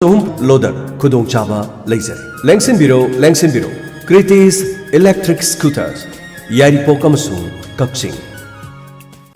loader khudong chaba laser lengsin biro Kritis electric scooters yari pokam sung kapsing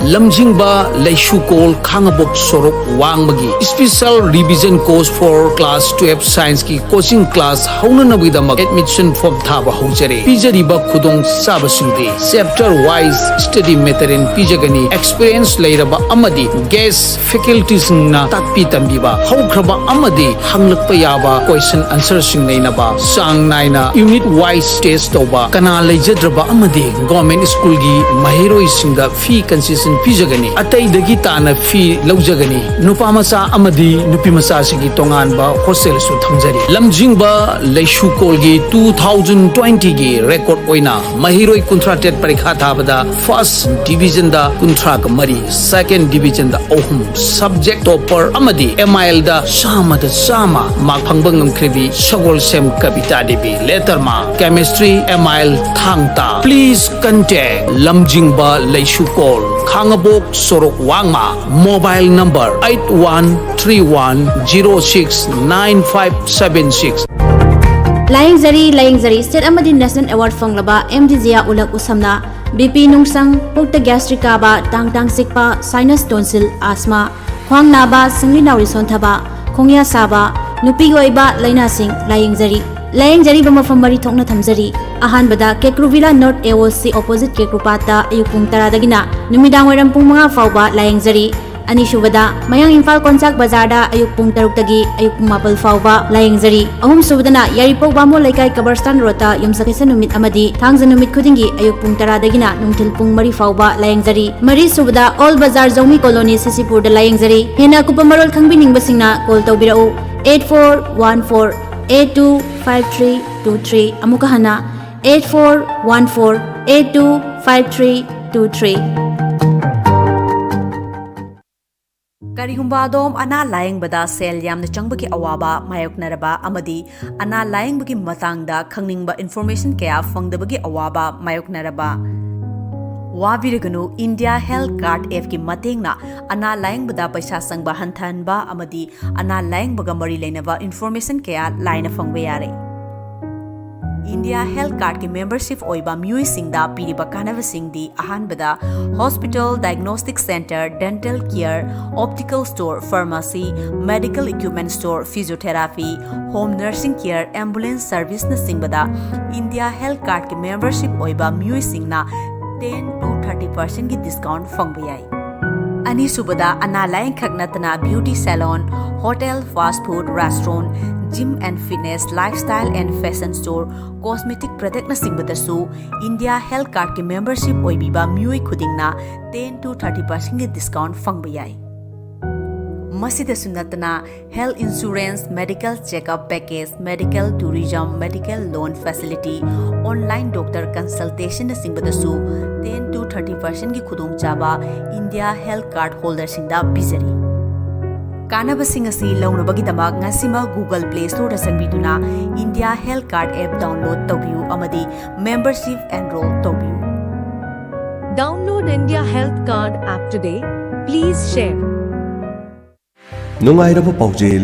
Lamjingba Laishukol Khangabok Sorok Wangbagi Special Revision Course for Class 12 Science ki coaching class hauna nabidamag admission form thaba haujare pijariba khudong sabasingde chapter wise study method in pijagani experience leiraba amadi guest faculties na takpi tambiba haukraba amadi hanglakpa yaba question answer sing nainaba sang naina unit wise test toba kana leijadraba amadi government school gi mahiroi singda fee concession pijagani atai dagi tana fee laujagani nupa macha amadi nupi macha sigi tongan ba hostel su thamjari lamjingba leishukol gi 2020 gi record oina mahiroi kuntrated parikha thabada first division da kuntra ka mari second division da ohum subject topper amadi mil da sama mark phangbang ngamkhrebi sagol sem kabita debi letter ma chemistry mil thangta please contact lamjingba leishukol Khangabok Sorok Wangma mobile number 8131069576 Laying Zari State Amadi National Award Fanglaba MDZia Ulak Usamna BP Nungsang Pukta Gastrica ba Tang Sikpa Sinus Tonsil Asthma Khwang Naba Singli Naurison Thaba Khongya Saba Nupi Goiba Laina Sing Laying Zari Bamafam Mari Thokna Thamzari Ahan Bada Kekruvila North AOC opposite Kekrupata Ayupung Taradagina Numidang Waram Pumanga Fauba Laying Zari Anishubada Mayang Infal Konsak Bazada Ayupung Taruktagi Ayupung Mapal Fauba Laying Zari Ahum Subadana Yaripok Bamo Laikai Kabarstan Rota Yumsakisa Numit Amadi Thangza Numit Kudingi Ayupung Taradagina Numtil Pung Mari Fauba Laying Zari Mari Subada All Bazar Zomi Colony Sisipur da Laying Zari Hena Kupamarol Khangbining Basingna Call Taubirao 8414 825323 Amukahana 8414 825323 Karihumba adom ana laying bada sel yamna changbaki awaba mayoknaraba amadi ana laying bagi matangda khangningba information kaya fangdabagi awaba mayoknaraba Wabiraganu India Health Card F ki matengna ana laying bada paisa sangba hanthanba amadi ana laying baga mari leinaba information kaya line fangbe yare India Health Card ki membership oiba mui singda piriba kanava singdi ahan bada hospital diagnostic center dental care optical store pharmacy medical equipment store physiotherapy home nursing care ambulance service na singbada India Health Card ki membership oiba mui singna 10 to 30% ki discount fangba yai Ani subada ana laying khagnatana beauty salon hotel fast food restaurant gym and fitness lifestyle and fashion store cosmetic product na singbadasu India Health Card ki membership oibiba mioi khudingna 10 to 30% ki discount fangba yai Masida sunatana health insurance medical checkup package medical tourism medical loan facility online doctor consultation na singbadasu 10 to 30% ki khudong chaba India Health Card holder singda bizari Kanaba Singasi Launabagi Damag Nasima Google Play Store da sangbiduna India Health Card app download tawbiu amadi membership enroll tawbiu Download India Health Card app today. Please share. Nungairaba Paujel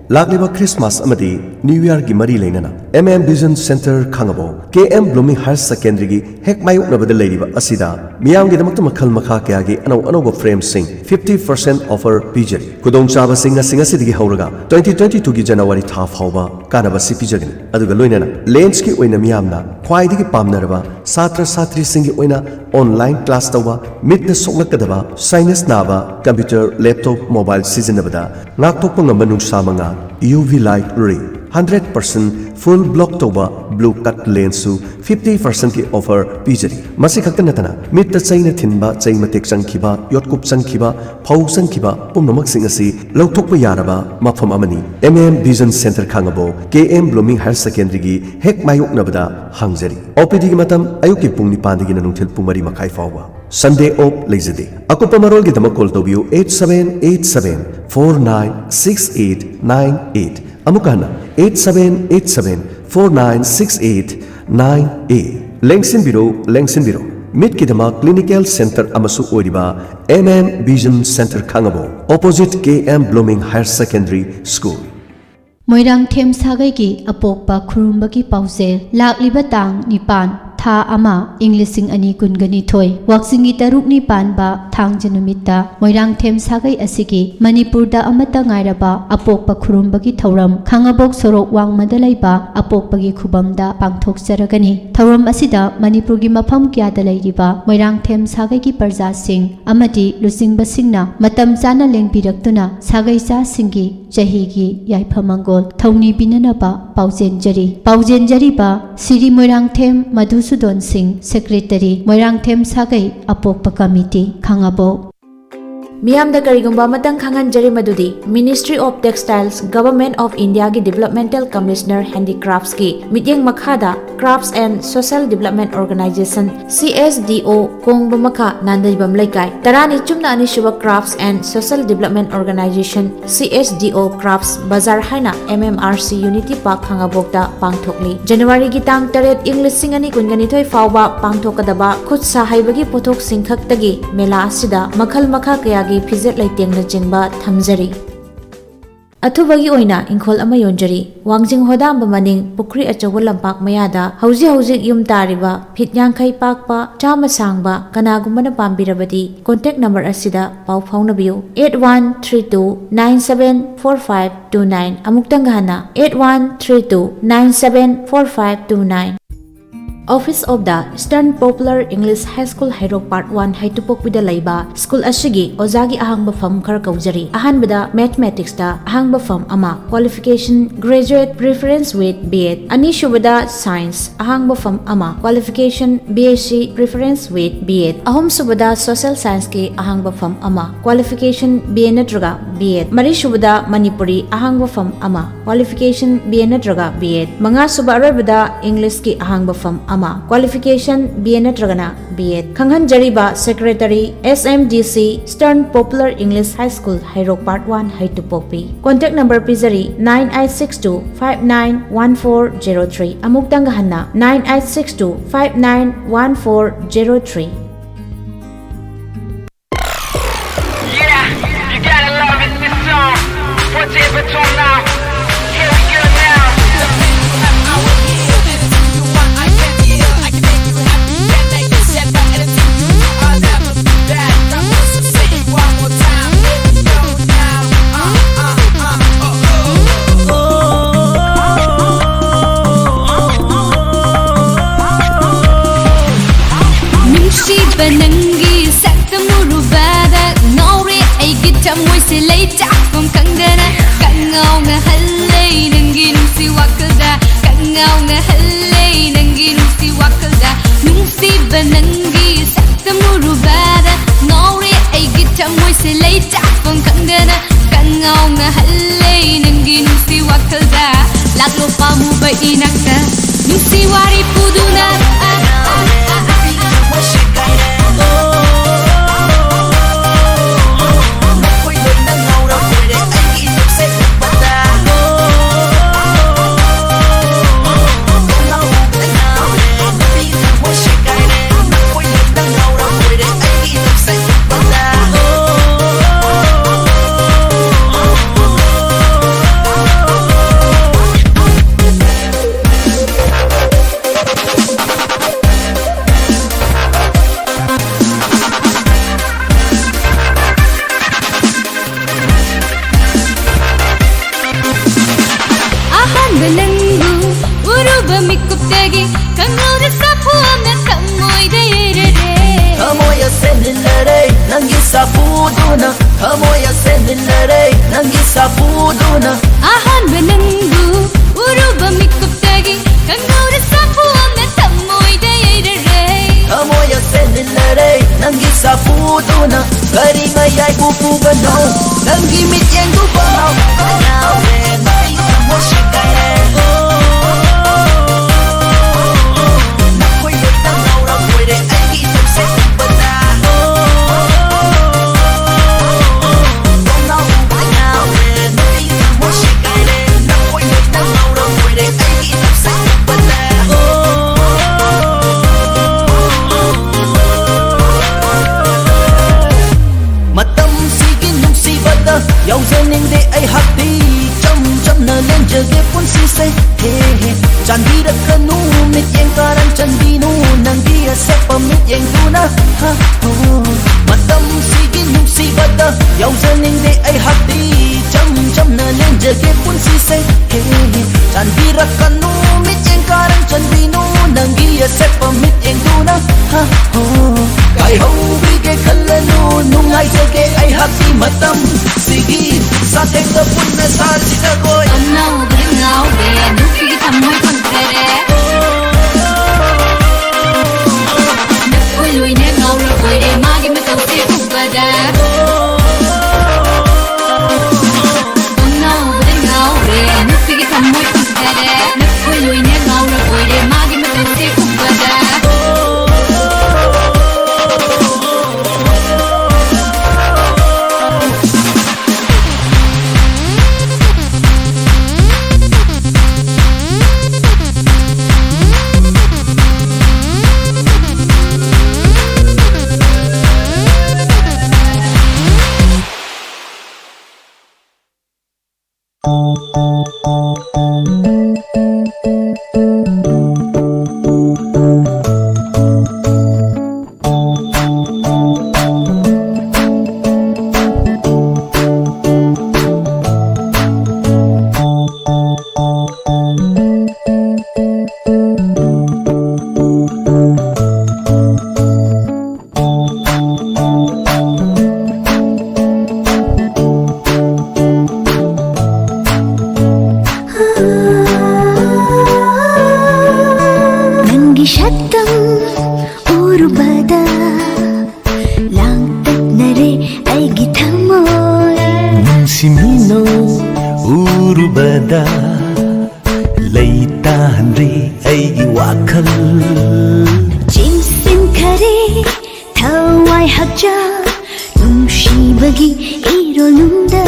Lagliba Christmas Amadi New Year gi Mari Lainana Vision Center Khangabo KM Blooming Higher Secondary gi Hek Mayuk Nabada Ladiba Asida Miyam gi Damakta Makhal Makha Kaya gi Ano frame sing 50% offer Pijari Kudong Chaba Singa Sidigi Hauraga 2022 gi January Tha Fauba Kanaba Si Pijagani Aduga Loinana Lanes ki Oina Miyamna Khwaidigi Pamnaraba Satra Satri Singi Oina online class Tawa Mitna Soklakadaba Sinus Naba computer laptop mobile Sizinabada Ngaktok Pangamanung Samanga UV light ray 100% full block toba blue cut lens su 50% ki offer pijari masi khakta natana mitta chaina thinba chaima tek changkhiba yotkup changkhiba phau changkhiba pumnamak sing asi lauthokpa yaraba mafam amani Vision Center Khangabo KM Blooming Higher Secondary gi hek mayuk nabada hangjari OPD gi matam ayuki pungni pandigi na nungthil pumari makai fawwa Sunday op lezade akupa marol gi damak call tobiu 8787496898 Amukana 8787496898 Lengsin Biro ꯃꯤꯠꯀꯤꯗꯃꯛ clinical centre ꯑꯃꯁꯨ ꯑꯣꯏꯔꯤꯕ vision centre Khangabok opposite blooming higher secondary school Moirangthem ꯁꯥꯒꯩꯒꯤ ꯑꯄꯣꯛꯄ ꯈꯨꯔꯨꯝꯕꯒꯤ ꯄꯥꯎꯖꯦꯜ ꯂꯥꯛꯂꯤꯕ ꯇꯥꯡ 9 ꯊꯥ 1 ꯏꯪ 2022 ꯋꯥꯛꯆꯤꯡꯒꯤ 6ꯅꯤ ꯄꯥꯟꯕ ꯊꯥꯡꯖ ꯅꯨꯃꯤꯠꯇ ꯃꯣꯏꯔꯥꯡꯊꯦꯝ ꯁꯥꯒꯩ ꯑꯁꯤꯒꯤ ꯃꯅꯤꯄꯨꯔꯗ ꯑꯃꯠꯇ ꯉꯥꯏꯔꯕ ꯑꯄꯣꯛꯄ ꯈꯨꯔꯨꯝꯕꯒꯤ ꯊꯧꯔꯝ ꯈꯥꯡꯉꯕꯣꯛ ꯁꯣꯔꯣꯛ ꯋꯥꯡꯃꯗ ꯂꯩꯕ ꯑꯄꯣꯛꯄꯒꯤ ꯈꯨꯕꯝꯗ ꯄꯥꯡꯊꯣꯛꯆꯔꯒꯅꯤ꯫ ꯊꯧꯔꯝ ꯑꯁꯤꯗ ꯃꯅꯤꯄꯨꯔꯒꯤ ꯃꯐꯝ ꯀꯌꯥꯗ ꯂꯩꯔꯤꯕ ꯃꯣꯏꯔꯥꯡꯊꯦꯝ ꯁꯥꯒꯩꯒꯤ ꯄ꯭ꯔꯖꯥꯁꯤꯡ ꯑꯃꯗꯤ ꯂꯨꯆꯤꯡꯕꯁꯤꯡꯅ ꯃꯇꯝ ꯆꯥꯅ ꯂꯦꯡꯕꯤꯔꯛꯇꯨꯅ ꯁꯥꯒꯩꯆꯥꯁꯤꯡꯒꯤ ꯆꯍꯤꯒꯤ ꯌꯥꯏꯐ-ꯃꯪꯒꯣꯜ ꯊꯧꯅꯤꯕꯤꯅꯅꯕ ꯄꯥꯎꯖꯦꯟꯖꯔꯤ꯫ ꯄꯥꯎꯖꯦꯟꯖꯔꯤꯕ ꯁꯤꯔꯤ ꯃꯣꯏꯔꯥꯡꯊꯦꯝ ꯃꯙꯨꯁꯨꯗꯣꯟ ꯁꯤꯡ ꯁꯦꯀ꯭ꯔꯦꯇꯔꯤ ꯃꯣꯏꯔꯥꯡꯊꯦꯝ ꯁꯥꯒꯩ ꯑꯄꯣꯛꯄ ꯀꯃꯤꯇꯤ ꯈꯥꯡꯉꯕꯣꯛ ꯃꯤꯌꯥꯝꯗ ꯀꯔꯤꯒꯨꯝꯕ ꯑꯃꯇꯪ ꯈꯪꯍꯟꯖꯔꯤ ꯃꯗꯨꯗꯤ ꯃꯤꯅꯤꯁꯇ꯭ꯔꯤ ꯑꯣꯐ ꯇꯦꯛꯁꯇꯥꯏꯜꯁ ꯒꯚꯔꯟꯃꯦꯟꯠ ꯑꯣꯐ ꯏꯟꯗꯤꯌꯥꯒꯤ ꯗꯤꯚꯦꯂꯞꯃꯦꯟꯇꯦꯜ ꯀꯃꯤꯁꯅꯔ ꯍꯦꯟꯗꯤꯀ꯭ꯔꯥꯐꯠꯁꯀꯤ ꯃꯤꯠꯌꯦꯡ ꯃꯈꯥꯗ crafts ꯑꯦꯟड social development organisation CSDO ꯀꯣꯡꯕ ꯃꯈꯥ ꯅꯥꯟꯗꯩꯕꯝ ꯂꯩꯀꯥꯏ 12 ꯁꯨꯕ crafts ꯑꯦꯟड social development organisation CSDO crafts ꯕꯖꯥꯔ ꯍꯥꯏꯅ MMRC ꯌꯨꯅꯤꯇꯤ ꯄꯥꯔꯛ ꯈꯥꯡꯉꯕꯣꯛꯇ ꯄꯥꯡꯊꯣꯛꯂꯤ꯫ ꯖꯅꯨꯋꯥꯔꯤꯒꯤ ꯇꯥꯡ 8 ꯏꯪ 2022 ꯐꯥꯎꯕ ꯄꯥꯡꯊꯣꯛꯀꯗꯕ ꯈꯨꯠ ꯁꯥ ꯍꯩꯕꯒꯤ ꯄꯣꯠꯊꯣꯛꯁꯤꯡ ꯈꯛꯇꯒꯤ ꯃꯦꯂꯥ ꯑꯁꯤꯗ ꯃꯈꯜ ꯃꯈꯥ ꯀꯌꯥꯒꯤ ꯐꯤꯖꯦꯠ ꯂꯩꯇꯦꯡꯅꯆꯤꯡꯕ ꯊꯝꯖꯔꯤ꯫ ꯑꯊꯨꯕꯒꯤ ꯑꯣꯏꯅ ꯏꯪꯈꯣꯜ ꯑꯃ ꯌꯣꯟꯖꯔꯤ꯫ ꯋꯥꯡꯖꯤꯡ ꯍꯣꯗꯥꯝꯕ ꯃꯅꯤꯡ ꯄꯨꯈ꯭ꯔꯤ ꯑꯆꯧꯕ ꯂꯝꯄꯥꯛ ꯃꯌꯥꯗ ꯍꯧꯖꯤꯛ ꯌꯨꯝ ꯇꯥꯔꯤꯕ ꯐꯤꯠ 50 ꯄꯥꯛꯄ 100 ꯁꯥꯡꯕ ꯀꯅꯥꯒꯨꯝꯕꯅ ꯄꯥꯝꯕꯤꯔꯕꯗꯤ ꯀꯣꯟꯇꯦꯛ ꯅꯝꯕꯔ ꯑꯁꯤꯗ ꯄꯥꯎ ꯐꯥꯎꯅꯕꯤꯌꯨ 8132974529 ꯑꯃꯨꯛꯇꯪ ꯍꯟꯅ 8132974529 Office of the Eastern Popular English High School Hairok Part 1 Haitupokpida Laiba School Ashigi Ozagi Ahangba Fam Khar Kaujari Ahanbada Mathematics da Ahangba Fam Ama Qualification Graduate Preference with B.Ed Anishubada Science Ahangba Fam Ama Qualification BSc Preference with B.Ed Ahom Subada Social Science ki Ahangba Fam Ama Qualification BA Natraga B.Ed Marishubada Manipuri Ahangba Fam Ama Qualification BA Natraga B.Ed Manga Suba Arabada English ki Ahangba Fam Ama Qualification BA Natragana B.Ed Khanghan Jariba Secretary SMDC Eastern Popular English High School Hairok Part 1 Haitupokpi Contact number Pizari 9862591403 Amuktang Hanna 9862591403 Yeah, you gotta love it, this song. What's it between now? Here we go now. Nangi sakta murubada ngore ai gitam moi se lei tak kom kangdana kangau nga hallai nangi nusi wakalda kangau nga hallai nangi nusi wakalda nusi banangi sakta murubada ngore ai gitam moi se lei tak kom kangdana kangau nga hallai nangi nusi wakalda laklo pamu ba inakta nusi wari puduna Kamoya senilare nangi sapuduna Ahan benangu uruba mikuptagi kangura sapu amna tamoy dayere Kamoya senilare nangi sapuduna Kari ngayay pupugano Nangi mityeng dubaw Kanawe may kamo shikare Nakoy loy nang naura pwede ay kitang sa ibata ꯆꯥꯟꯕꯤꯔꯛꯀꯅꯨ ꯃꯤꯠꯌꯦꯡ ꯀꯥꯔꯟ ꯆꯟꯕꯤꯅꯨ ꯅꯪꯒꯤ ꯑꯁꯦꯠꯄ ꯃꯤꯠꯌꯦꯡꯗꯨꯅ ꯃꯇꯝꯁꯤꯒꯤ ꯅꯨꯡꯁꯤꯕꯗ ꯌꯥꯎꯖꯅꯤꯡꯗꯦ ꯑꯩꯍꯥꯛꯇꯤ ꯆꯝ ꯆꯝꯅ ꯂꯦꯟꯖꯒꯦ ꯄꯨꯟꯁꯤꯁꯦ ꯆꯥꯟꯕꯤꯔꯛꯀꯅꯨ ꯃꯤꯠꯌꯦꯡ ꯀꯥꯔꯟ ꯆꯟꯕꯤꯅꯨ ꯅꯪꯒꯤ ꯑꯁꯦꯠꯄ ꯃꯤꯠꯌꯦꯡꯗꯨꯅ ꯀꯥꯏꯍꯧꯕꯤꯒꯦ ꯈꯜꯂꯅꯨ ꯅꯨꯡꯉꯥꯏꯖꯒꯦ ꯑꯩꯍꯥꯛꯀꯤ ꯃꯇꯝ ꯁꯤꯒꯤ ꯁꯥꯊꯦꯡꯗ ꯄꯨꯟꯅ ꯁꯥꯔꯁꯤ ꯖꯒꯣꯏ ꯉꯥꯎꯕꯗ ꯉꯥꯎꯔꯦ ꯅꯨꯄꯤꯒꯤ ꯊꯝꯃꯣꯏ ꯐꯪꯗꯔꯦ ꯅꯈꯣꯏ ꯂꯣꯏꯅ ꯉꯥꯎꯔꯕꯣꯏꯔꯦ ꯃꯥꯒꯤ ꯃꯇꯧꯁꯦ ꯎꯕꯗ ꯉꯥꯎꯕꯗ ꯉꯥꯎꯔꯦ ꯅꯨꯄꯤꯒꯤ ꯊꯝꯃꯣꯏ ꯐꯪꯗꯔꯦ ꯅꯈꯣꯏ ꯂꯣꯏꯅ ꯉꯥꯎꯔꯕꯣꯏꯔꯦ ꯃꯥꯒꯤ ꯃꯇꯧꯁꯦ ꯎꯕꯗ ꯎꯔꯨꯕꯗ ꯂꯩꯇꯥꯍꯟꯗ꯭ꯔꯦ ꯑꯩꯒꯤ ꯋꯥꯈꯜ ꯆꯤꯡꯁꯤꯟꯈꯔꯦ ꯊꯋꯥꯏ ꯍꯛꯆꯥꯡ ꯅꯨꯡꯁꯤꯕꯒꯤ ꯏꯔꯣꯜꯅꯨꯡꯗ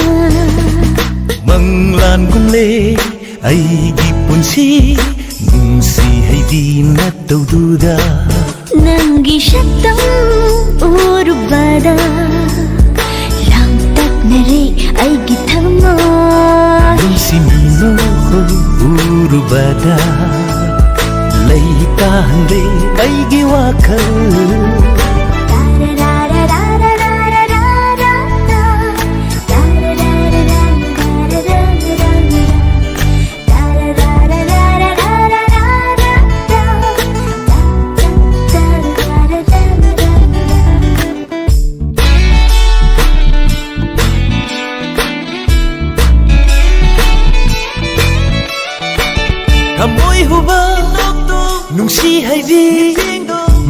ꯃꯪꯂꯥꯟꯒꯨꯝꯂꯦ ꯑꯩꯒꯤ ꯄꯨꯟꯁꯤ ꯅꯨꯡꯁꯤ ꯍꯩꯗꯤ ꯅꯠꯇꯧꯗꯨꯗ ꯅꯪꯒꯤ ꯁꯛꯇꯝ ꯎꯔꯨꯕꯗ ꯂꯥꯡꯇꯛꯅꯔꯦ ꯑꯩꯒꯤ ꯊꯃꯣꯏ ꯅꯨꯡꯁꯤꯃꯤꯅꯣ ꯎꯔꯨꯕꯗ ꯂꯩꯇꯥꯍꯟꯗ꯭ꯔꯦ ꯑꯩꯒꯤ ꯋꯥꯈꯜ ꯊꯃꯣꯏ ꯍꯨꯕ ꯅꯨꯡꯁꯤ ꯍꯩꯕꯤ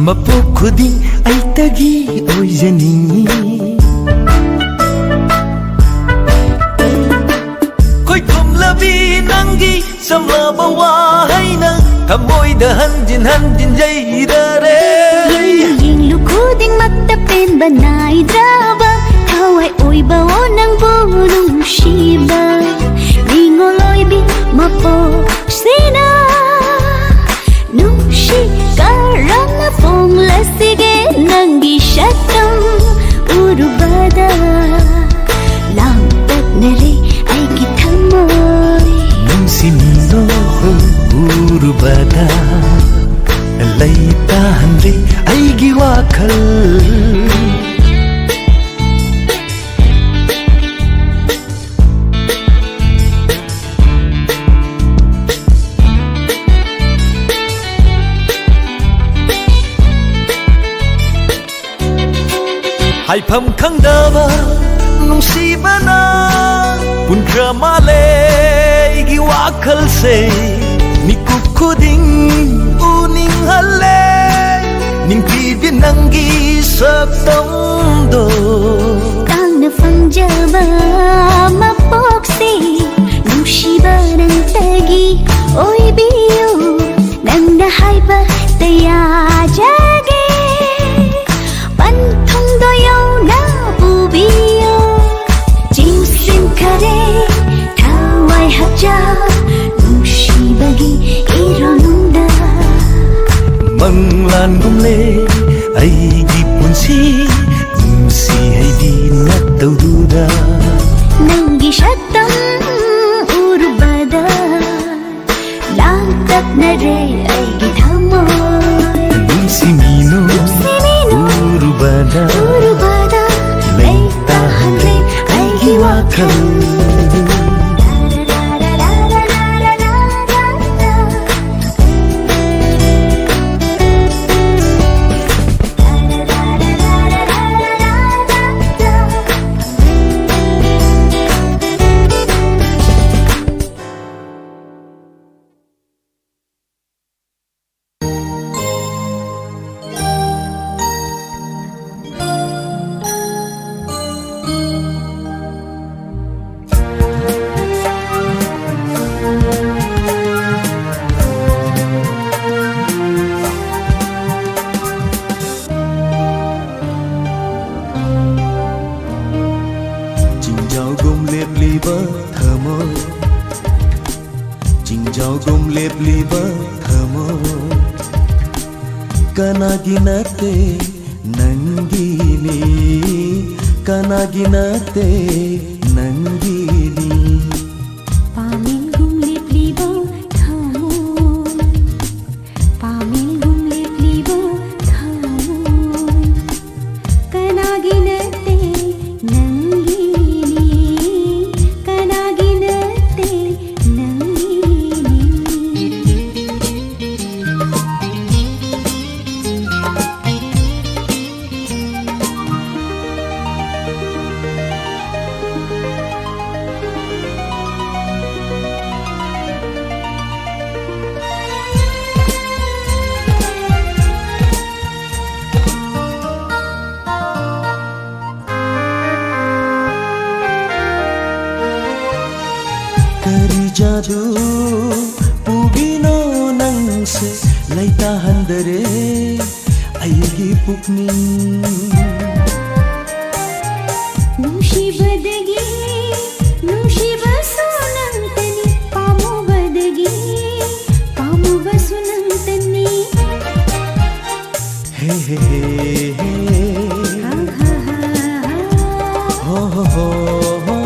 ꯃꯄꯣꯛ ꯈꯨꯗꯤꯡ ꯑꯩꯇꯒꯤ ꯑꯣꯏꯖꯅꯤꯡꯉꯤ ꯈꯣꯏꯊꯨꯝꯂꯕꯤ ꯅꯪꯒꯤ ꯆꯝꯂꯕ ꯋꯥꯍꯩꯅ ꯊꯃꯣꯏꯗ ꯍꯟꯖꯤꯟ ꯍꯟꯖꯤꯟ ꯌꯩꯔꯔꯦ ꯌꯦꯡꯂꯨ ꯈꯨꯗꯤꯡꯃꯛꯇ ꯄꯦꯟꯕ ꯅꯥꯏꯗ꯭ꯔꯕ ꯊꯋꯥꯏ ꯑꯣꯏꯕ ꯅꯪꯕꯨ ꯅꯨꯡꯁꯤꯕ ꯅꯤꯡꯉꯣꯜꯂꯣꯏꯕꯤ ꯃꯄꯣꯛꯁꯤꯅ ꯅꯨꯡꯁꯤ ꯀꯔꯝꯅ ꯐꯣꯡꯂꯁꯤꯒꯦ ꯅꯪꯒꯤ ꯁꯛꯇꯝ ꯎꯔꯨꯕꯗ ꯂꯥꯡꯇꯛꯅꯔꯦ ꯑꯩꯒꯤ ꯊꯃꯣꯏ ꯅꯨꯡꯁꯤꯃꯤꯅꯣ ꯎꯔꯨꯕꯗ ꯂꯩꯇꯥꯍꯟꯗ꯭ꯔꯦ ꯑꯩꯒꯤ ꯋꯥꯈꯜ ꯍꯥꯏꯐꯝ ꯈꯪꯗꯕ ꯅꯨꯡꯁꯤꯕꯅ ꯄꯨꯟꯈ꯭ꯔ ꯃꯥꯜꯂꯦ ꯑꯩꯒꯤ ꯋꯥꯈꯜꯁꯦ ꯃꯤꯀꯨꯞ ꯈꯨꯗꯤꯡ ꯎꯅꯤꯡꯍꯜꯂꯦ ꯅꯤꯡꯊꯤꯕꯤ ꯅꯪꯒꯤ ꯁꯛꯇꯝꯗꯣ ꯇꯥꯡꯅ ꯐꯪꯖꯕ ꯃꯄꯣꯛꯁꯦ ꯅꯨꯡꯁꯤꯕ ꯅꯪꯇꯒꯤ ꯑꯣꯏꯕꯤꯌꯨ ꯅꯪꯅ ꯍꯥꯏꯕ ꯇꯌꯥꯖꯒꯦ ꯄꯟꯊꯨꯡꯗꯣ ꯌꯧꯅ ꯄꯨꯕꯤꯌꯨ ꯆꯤꯡꯁꯤꯟꯈꯔꯦ ꯊꯋꯥꯏ ꯍꯛꯆꯥꯡ ꯅꯨꯡꯁꯤꯕꯒꯤ ꯏꯔꯣꯜꯅꯨꯡꯗ ꯃꯪꯂꯥꯟꯒꯨꯝꯂꯦ ꯑꯩꯒꯤ ꯄꯨꯟꯁꯤ ꯅꯨꯡꯁꯤ ꯍꯩꯗꯤ ꯅꯠꯇꯧꯗꯨꯗ ꯅꯪꯒꯤ ꯁꯛꯇꯝ ꯎꯔꯨꯕꯗ ꯂꯥꯡꯇꯛꯅꯔꯦ ꯇꯞꯅꯔꯦ ꯑꯩꯒꯤ ꯊꯃꯣꯏ ꯅꯨꯡꯁꯤꯃꯤꯅꯣ ꯎꯔꯨꯕꯗ ꯂꯩꯇꯥꯍꯜꯂꯦ ꯑꯩꯒꯤ ꯋꯥꯈꯜ ಕನಗಿನತೆ ನಂಗಿನಿ ಕನಗಿನತೆ ನಂಗಿನಿ पामिलगुम लेप्लिबो थामोय पामिलगुम लेप्लिबो थामोय कनागिनते नंगिनी कनागिनते नंगिनी करी जादू पुगिनो नंगसे लैता हंदरे अयगी पुकनी ನುಂಶಿಬದಗಿ ನುಂಶಿಬಸುನಂತನಿ ಪಾಮುಬದಗಿ ಪಾಮುಬಸುನಂತನಿ हे हे हे ಹಾ ಹಾ ಹಾ हो हो हो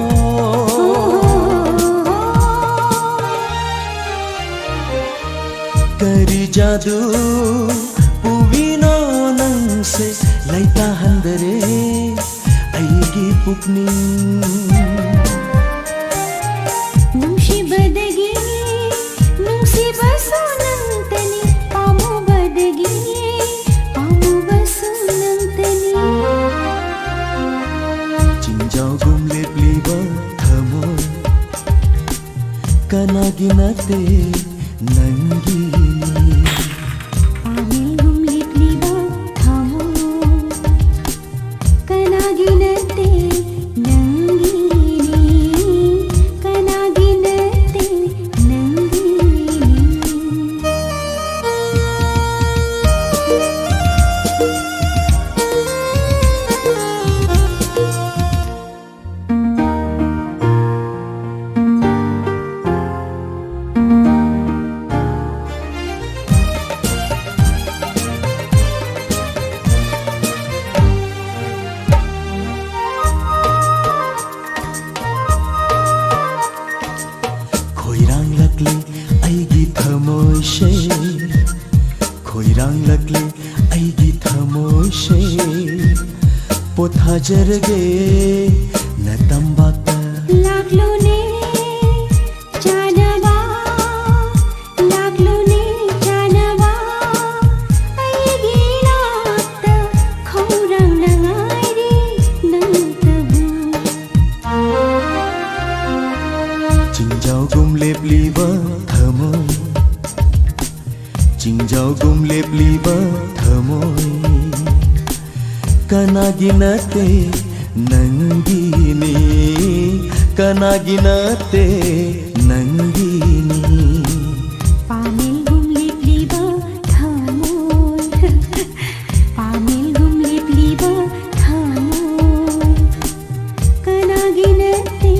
करी जादू पुविनो नंगसे लैता हंदरे अयगी पुकनी ನುಂಶಿಬದಗಿ ನುಂಶಿಬಸುನಂತನಿ ಪಾಮುಬದಗಿ ಪಾಮುಬಸುನಂತನಿ चिंजाव गुमले प्लीबा थमोय कनागिनते नंगिनी पामिलगुम लेप्लिबो थामोय कनागिनते नंगिनी कनागिनते नंगिनी खोइरांग लकले अयगी थमोयशे खोइरांग लकले अयगी थमोयशे पोथाजरगे नतंबाता लागलोने जानवा लागलोने जानवा अयगी नात खौरंग नंगायरी नंतबु चिंजाव गुमले प्लीबा थमोय चिंजाव गुमले प्लीबा थमोय कनागिनते नंगिनी कनागिनते नंगिनी पामिलगुम लेप्लिबो थामोय पामिलगुम लेप्लिबो थामोय कनागिनते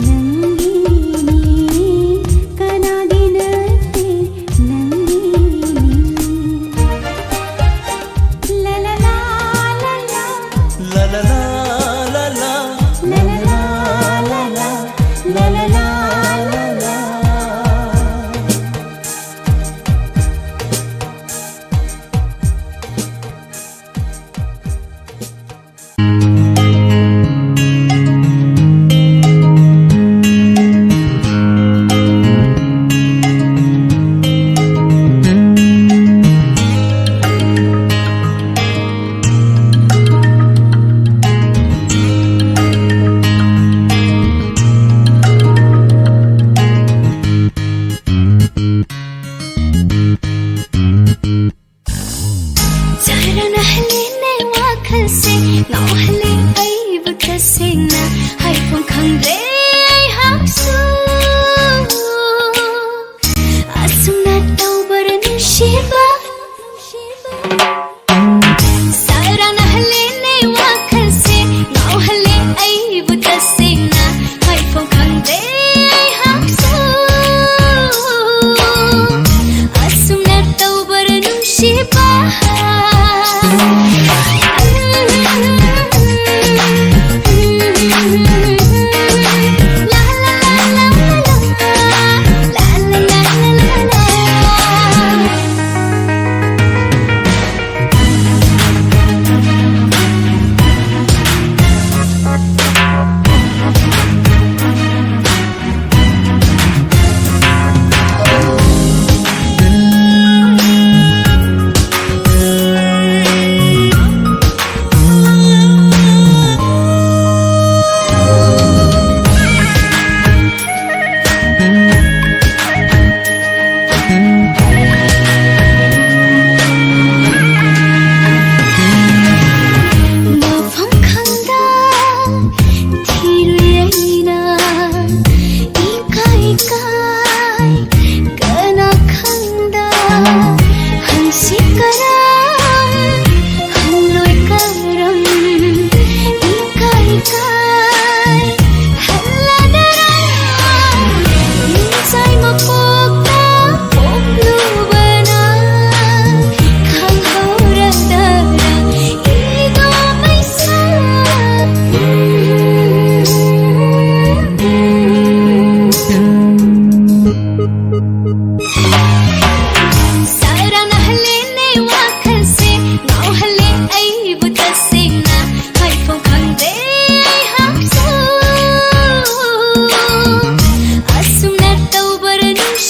नंगिनी कनागिनते नंगिनी ला ला ला ला ला ला ला ला ला ला ला ला ला ला ला ला ला ला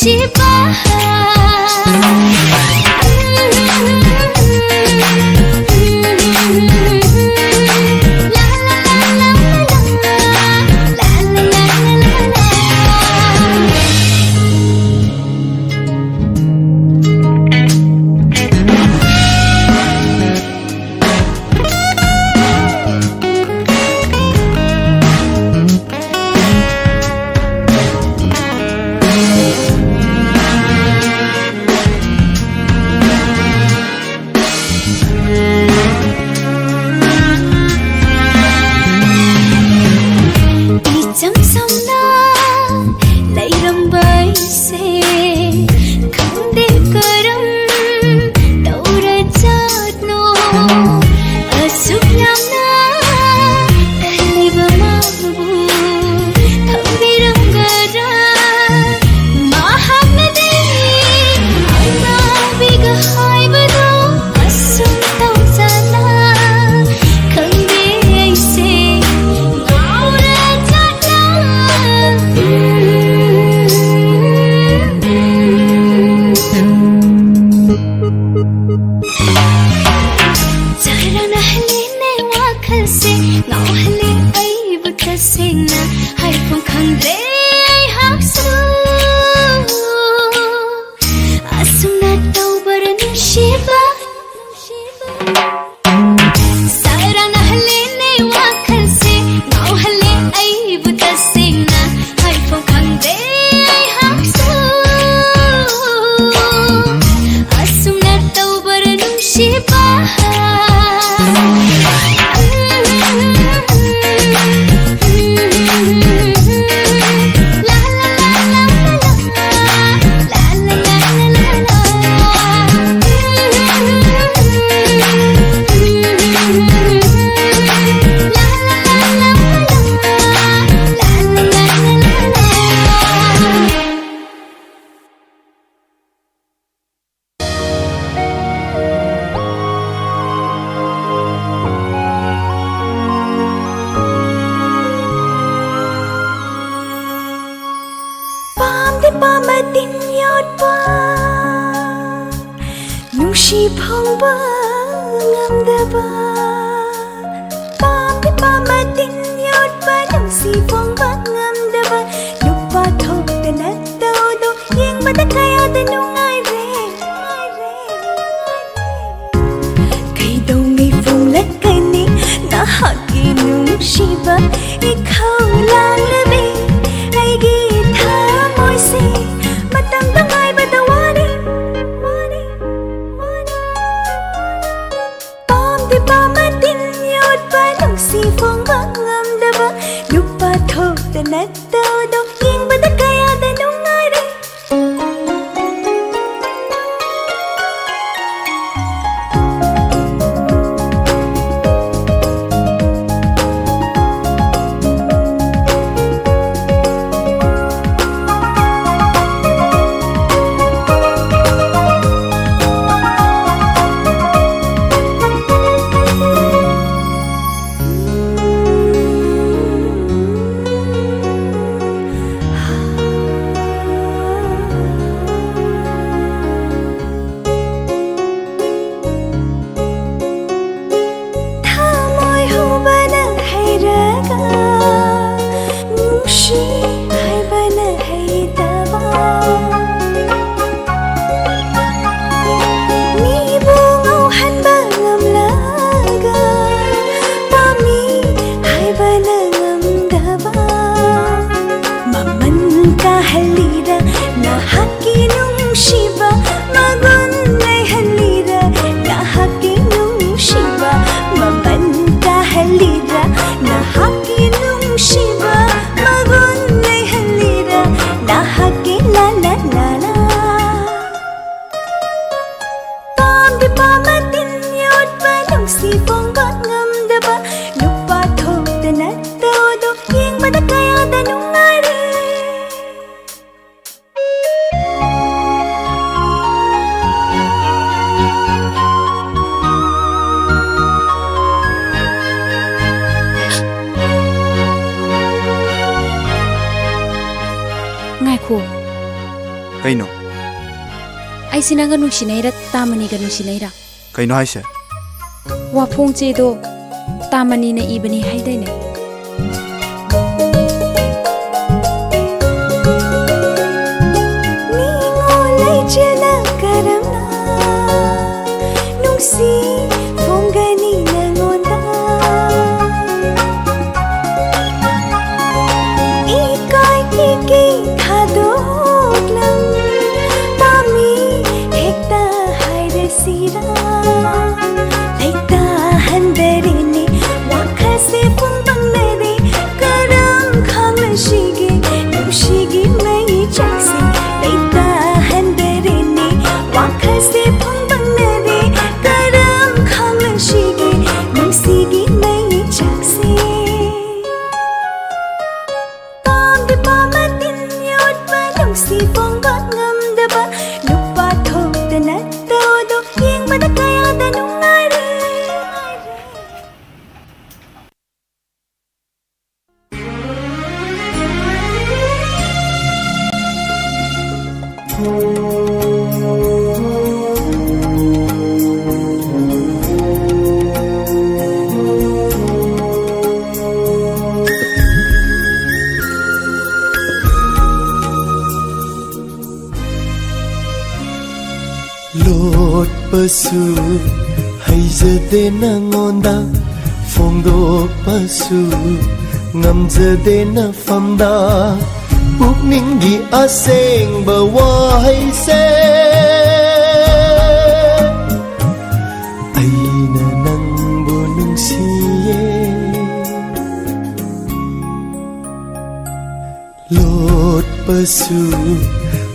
ꯅꯨꯡꯁꯤꯕ Hãy subscribe cho kênh Ghiền Mì Gõ để không bỏ lỡ Kaino? Ay sinanga nungsinayra tamani ga nungsinayra. Kaino haise? Wafong chedo tamani na ibani haidayne. Chela karamna nungsi fonggani nangonda ikai kiki khadoklam pami hekta haide sira leita handarini wakhase pumbangnade karam khangla shigi nushigi mai chaksi leita wakhase pumbangnade karam khangla shigi nushigi mai chaksi pamdi pamatin yot ba nungsi pongba ngamdaba nupa thokdana todo yengmada kayada nungare Pasu haizade nangonda fongdok pasu ngamjade na famda pukning gi aseng bawahai se aina nangbu nungsiye lot pasu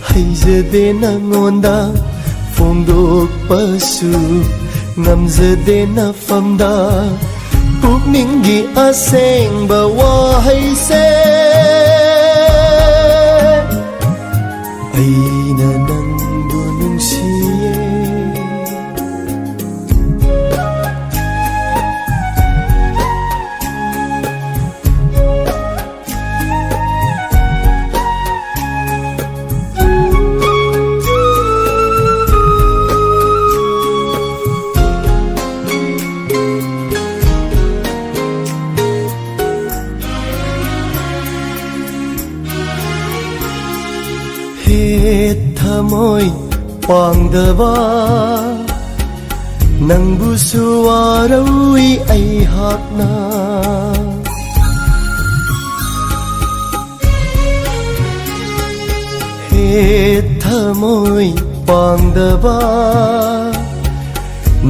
haizade nangonda Fongdok pasu ngamjade na famda pukning gi aseng bawahai se aina nangbu nungsiye Thamoy pangdaba nangbu suwarawi ay hakna He thamoy pangdaba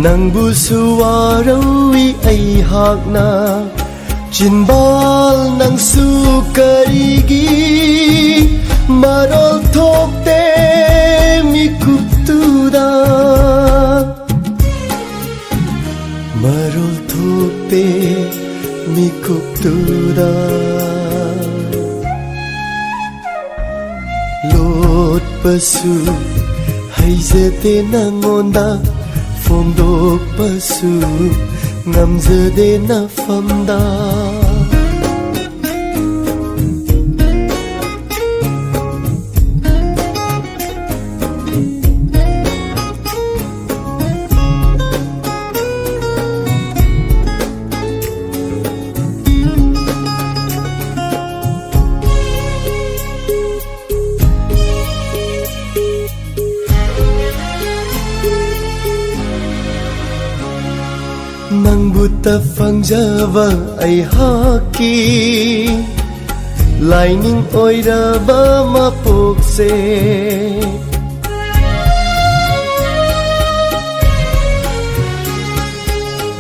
nangbu suwarawi ay hakna Jinbal nang sukarigi Marol thokte mikuptuda Marol thokte mikuptuda Lot pasu haizate nangonda Fongdok pasu ngamjade na famda Nangbuta fangjaba ay haki Laining oiraba mapukse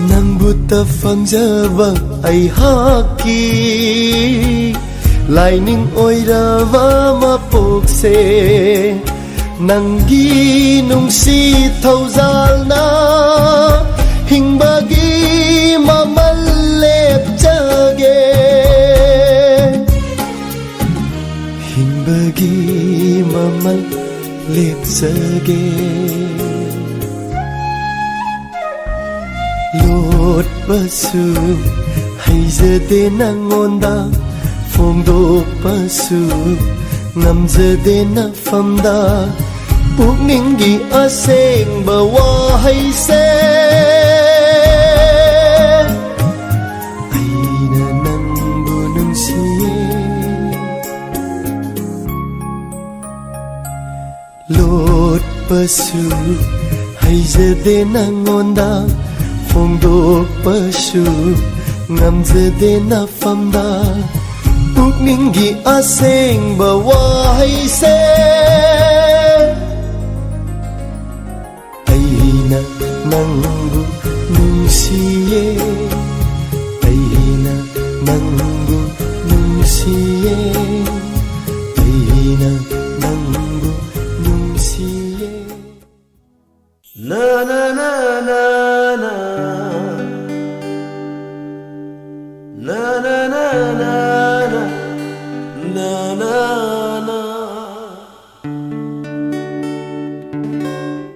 Nangbuta fangjaba ay haki Laining oiraba mapukse Nanggi nungsi thauzal na Hingbagi mamal lepjage Hingbagi mamal lepjage Lot pasu haizade nangonda Fongdok pasu ꯉꯝꯖꯗꯦꯅ ꯐꯝꯗ ꯄꯨꯛꯅꯤꯡꯒꯤ ꯑꯁꯦꯡꯕ ꯋꯥꯍꯩꯁꯦ ꯑꯩꯅ ꯅꯪꯕꯨ ꯅꯨꯡꯁꯤꯌꯦ ꯂꯣꯠꯄꯁꯨ ꯍꯩꯖꯗꯦ ꯅꯪꯉꯣꯟꯗ ꯐꯣꯡꯗꯣꯛꯄꯁꯨ ꯉꯝꯖꯗꯦ ꯅꯐꯝꯗ ꯄꯨꯛꯅꯤꯡꯒꯤ ꯑꯁꯦꯡꯕ ꯋꯥꯍꯩꯁꯦ ꯑꯩꯅ ꯅꯪꯕꯨ ꯅꯨꯡꯁꯤꯌꯦ ꯑꯩꯅ ꯅꯪꯕు ꯅꯨꯡꯁꯤꯌꯦ ꯑꯩꯅ ꯅꯪꯕు ꯅꯨꯡꯁꯤꯌꯦ 나 나 나 나 나 나 나 나 나 나 나 나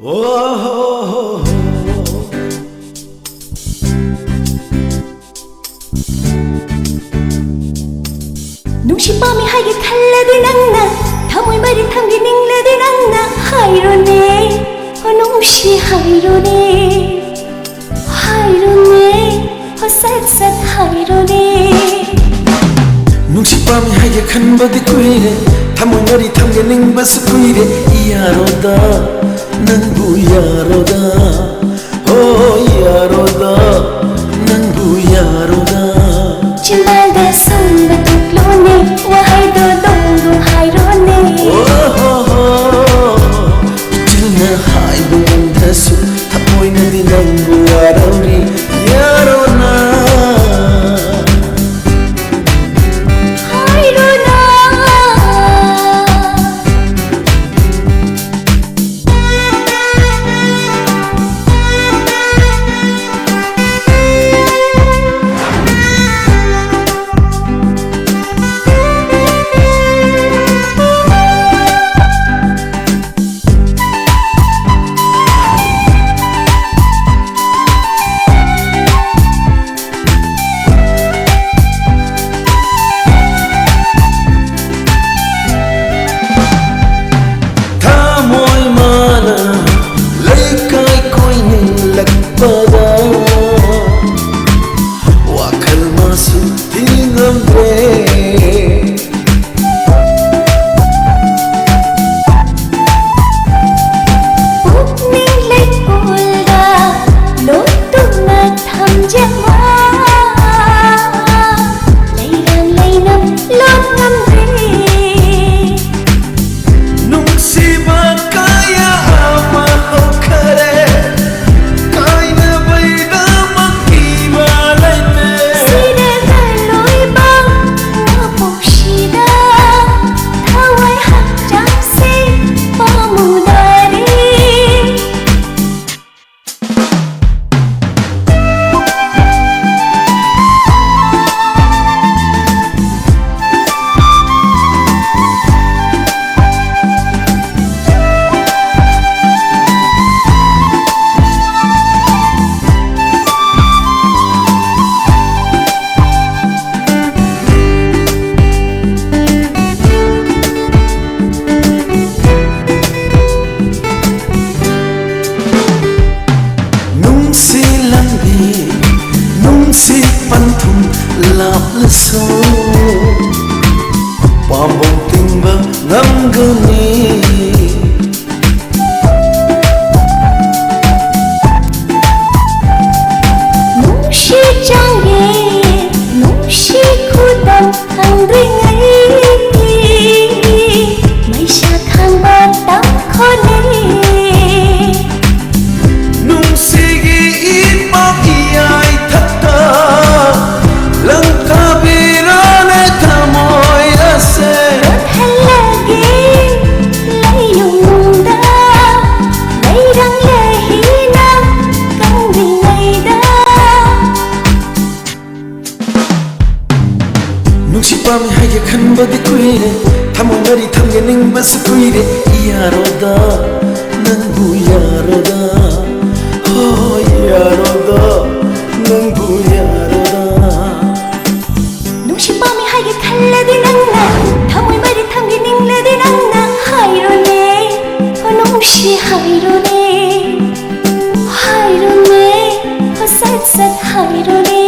오 ꯅꯨꯡꯁꯤꯄꯥꯝꯃꯤ ꯍꯥꯏꯒꯦ ꯈꯜꯂꯗꯤ ꯅꯪꯅ ꯊꯃꯣꯏ ꯃꯔꯤ ꯊꯝꯕꯤꯅꯤꯡꯂꯗꯤ ꯅꯪꯅ ꯍꯥꯏꯔꯣꯅꯦ ꯅꯨꯡꯁꯤ ꯍꯥꯏꯔꯣꯅꯦ ꯍꯥꯏꯔꯣꯅꯦ ꯁꯠ ꯁꯠ ꯍꯥꯏꯔꯣꯅꯦ ꯅꯨꯡꯁꯤꯄꯥꯝꯃꯤ ꯍꯥꯏꯒꯦ ꯈꯟꯕꯗꯤ ꯀꯨꯏꯔꯦ ꯊꯃꯣꯏ ꯃꯔꯤ ꯊꯝꯒꯅꯤꯡꯕꯁꯨ ꯀꯨꯏꯔꯦ ꯌꯥꯔꯣꯗ ꯅꯪꯕꯨ ꯌꯥꯔꯣꯗ 야로다 넌부 야로다 찜발대 선배 뚝로네 와하이도 동동하이로네 찔나 하이도 다수 다 보이는데 넌부 알아오리 야로나 Nung si Pami hay cái khăn lê đi nắng nắng, thăm môi bay đi thăm cái ninh lê đi ꯅꯨꯡꯁꯤ ꯍꯥꯏꯔꯣꯅꯦ ꯍꯥꯏꯔꯣꯅꯦ ꯁꯠ ꯁꯠ ꯍꯥꯏꯔꯣꯅꯦ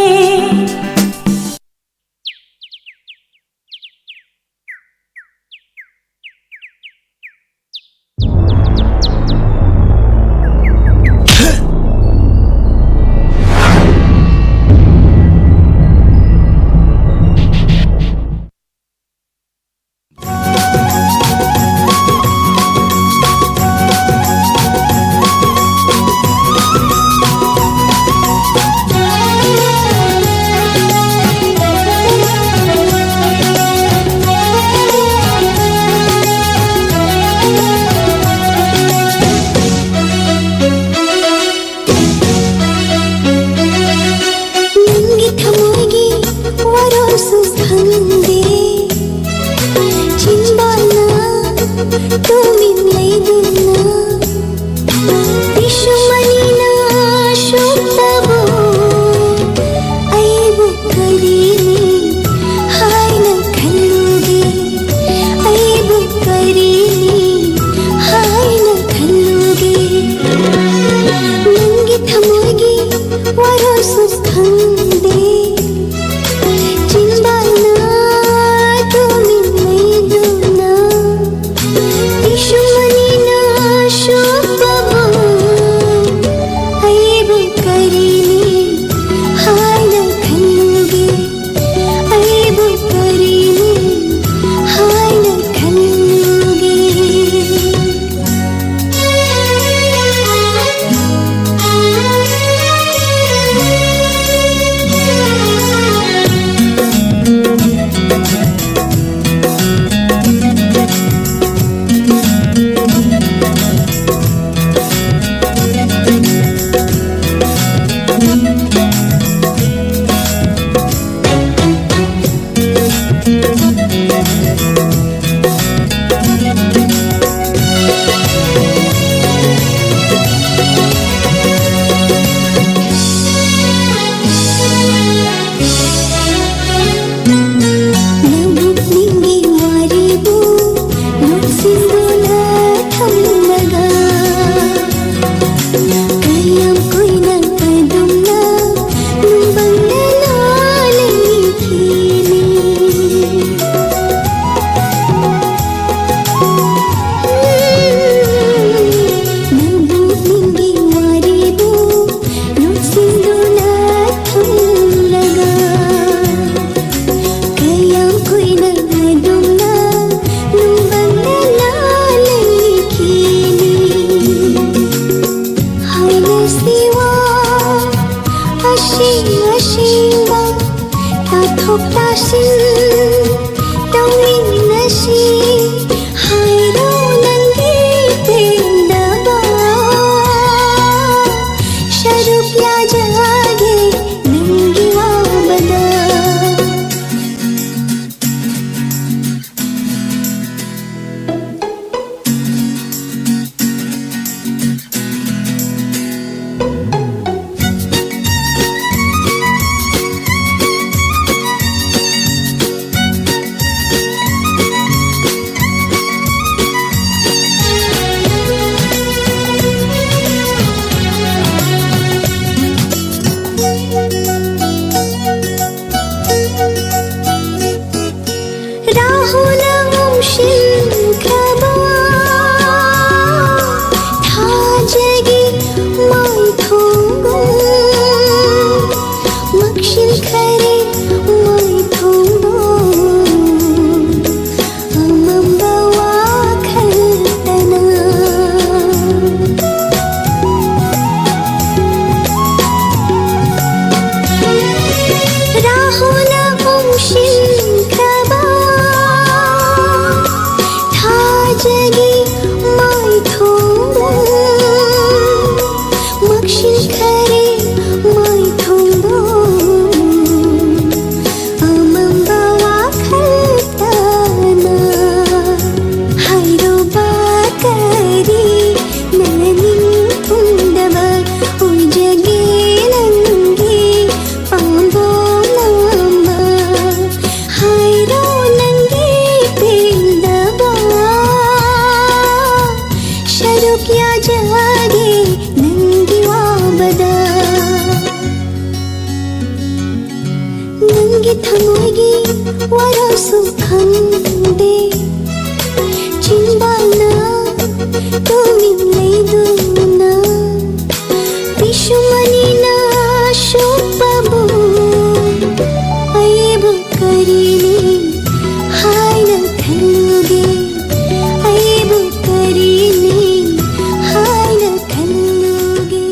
क्या जागे नंगी वाबदा नंगी थमोगी वरसु खंदे चिंबाना तो मिलेदुना विशुमनीना शोपबो अयेबु करीनी हायना खल्लुगे अयेबु करीनी हायना खल्लुगे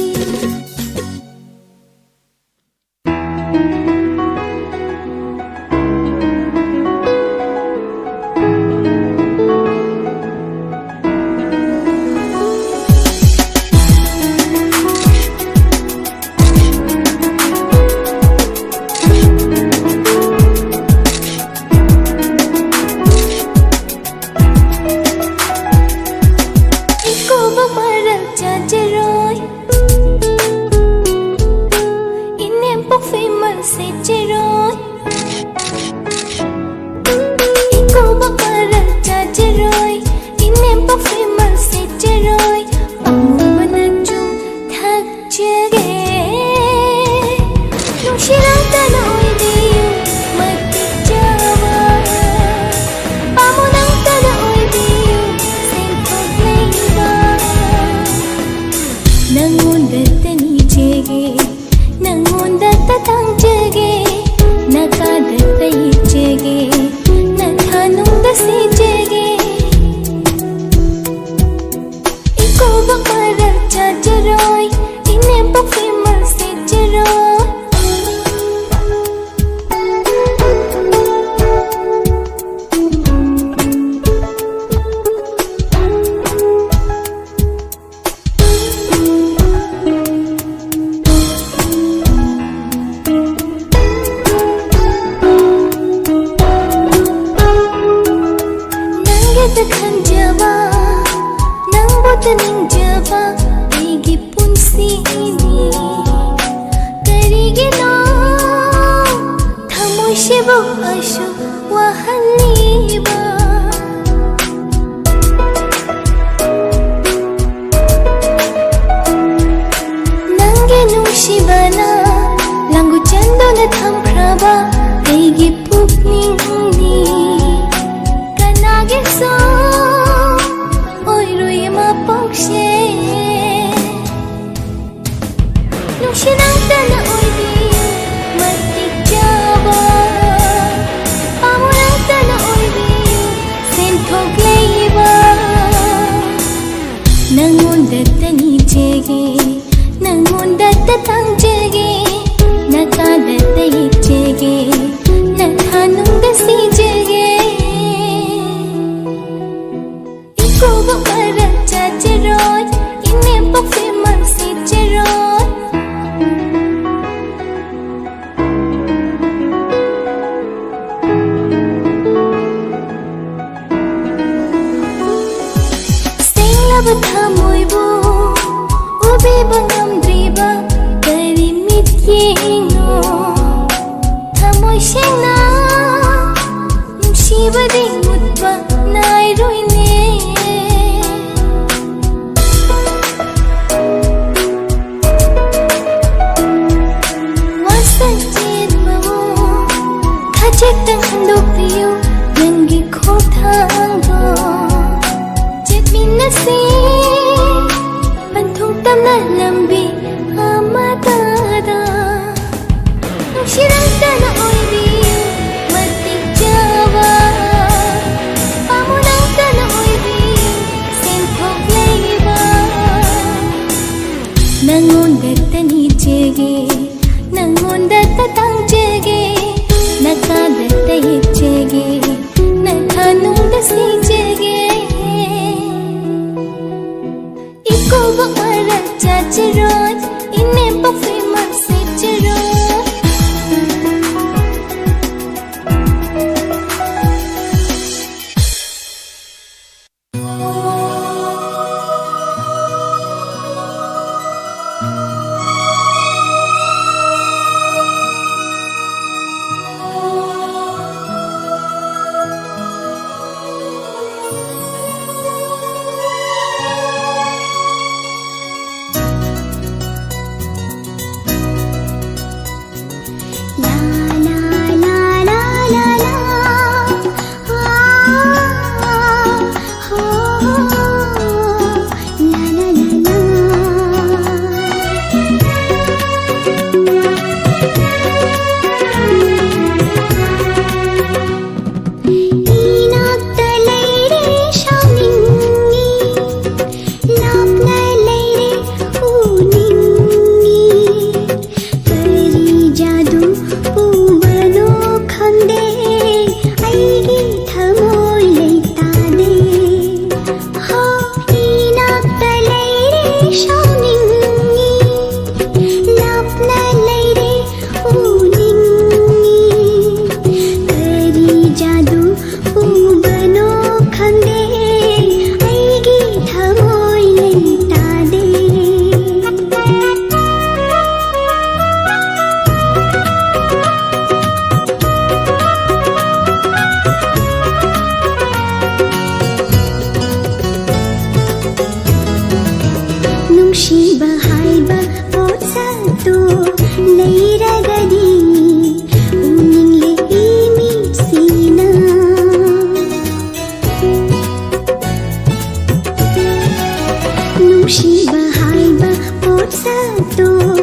ꯁꯛꯇꯣ